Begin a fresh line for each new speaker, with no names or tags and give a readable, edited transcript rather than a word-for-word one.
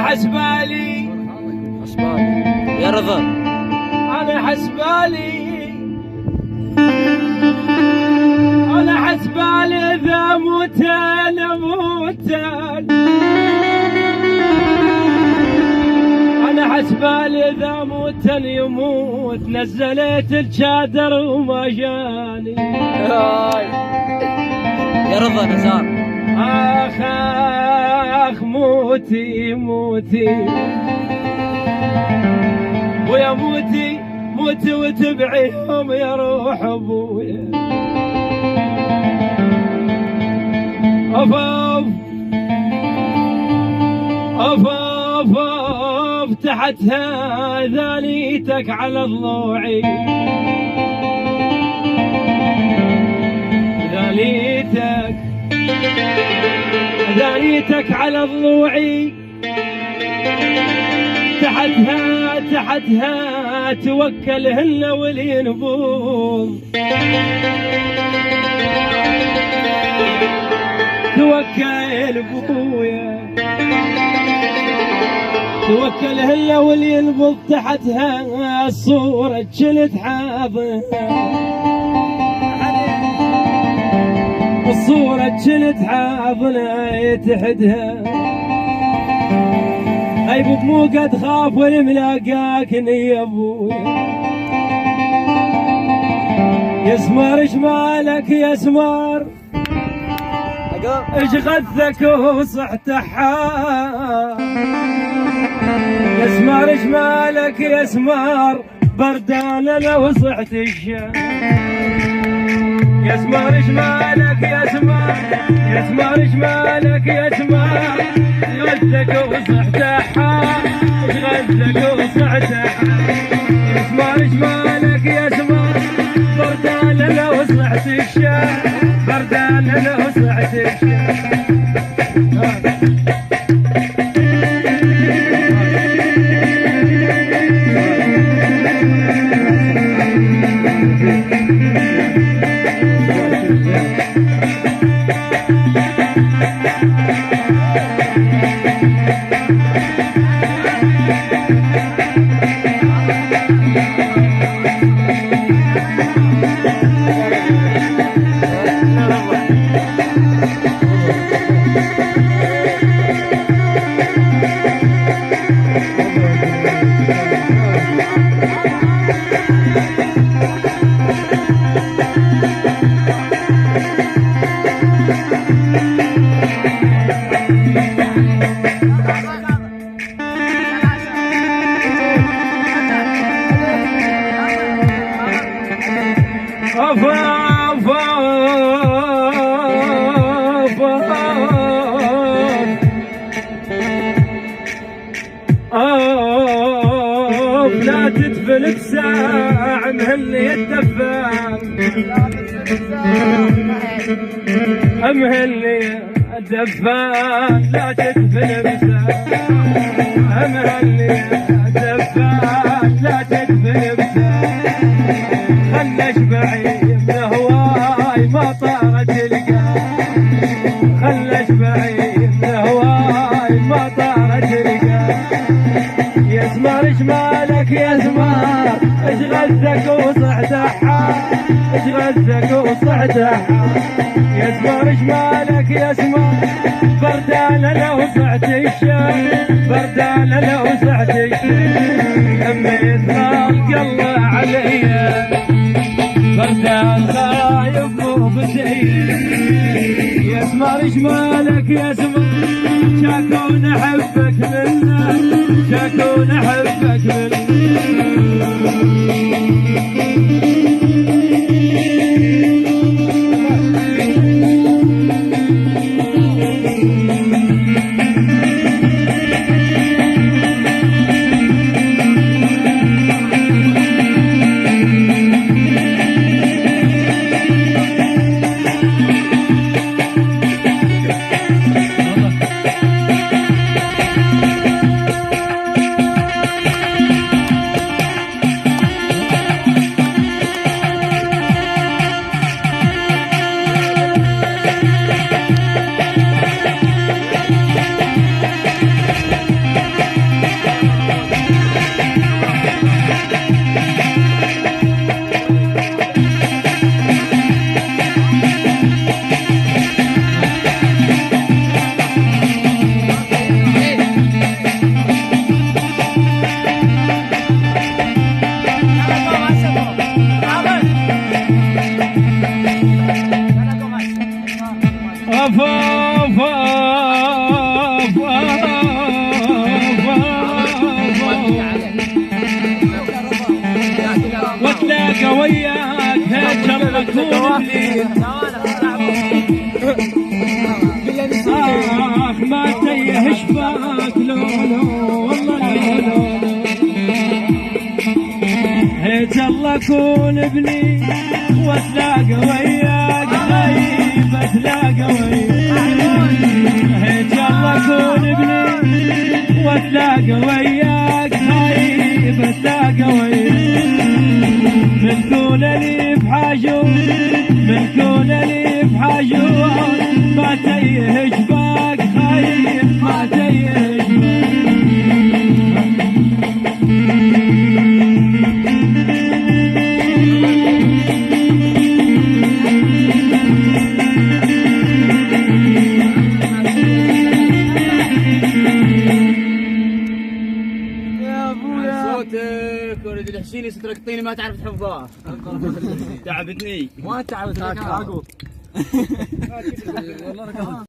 حسبالي
يا رضا
انا حسبالي اذا موت انا موت انا حسبالي اذا موت يموت نزلت الشادر وما جاني
يا رضا نزار
اخ موتي ويا موتي وتبعيهم يا روح ابويا أف تحتها ذانيتك على ضلوعي ذانيتك على ضلوعي تحتها توكلهن والينبوض توكل بويا توكلهن والينبض تحتها الصورة جلد حاضنها الصورة جلد حاضنها يتحدها اي بمو قد خاف والملاقاكني يا ابويا يا سمار ايش مالك يا سمار ايش غثك وصحت يا سمار ايش مالك يا سمار بردان لو صحت الشام يا سمار ايش مالك يا سمار يا سمار ايش مالك يا سمار غثك وصحت ايش غثك وصحت يا سمار ايش مالك يا سمار بردان لو صحت الشام بردان لو صحت الشام لا تدفن بساع مهلي الدفان مهلي الدفان لا تدفن بساع مهلي الدفان لا تدفن بساع خلنا اشبعي من هواي ما طارت القاع خلنا اشبعي من هواي ما طارت القاع يا سمار ايش مالك يا سمار ايش غثك وصحت ايش غثك وصحت يا سمار ايش مالك يا سمار بردان لو صحت الشام بردان لو صحت الشام لميت خلق الله عليا بردان خايف مو بسير يا سمار ايش مالك يا سمار شاكون احبك منا شاكون احبك منا وتلاقى وياك هجر اكون اخ ما تيه شباك لولو والله لولو هجر اكون ابني وتلاقى وياك غريب اتلاقى وياك هجر اكون ابني وتلاقى وياك غريب اتلاقى وياك من كون لي بحاجون من كون لي بحاجون ما تيه جباك خايف ما تيه
يا ابويا صوتك ولد الحسيني سترقطيني ما تعرف تحفظها. تعبتني ما تعبت.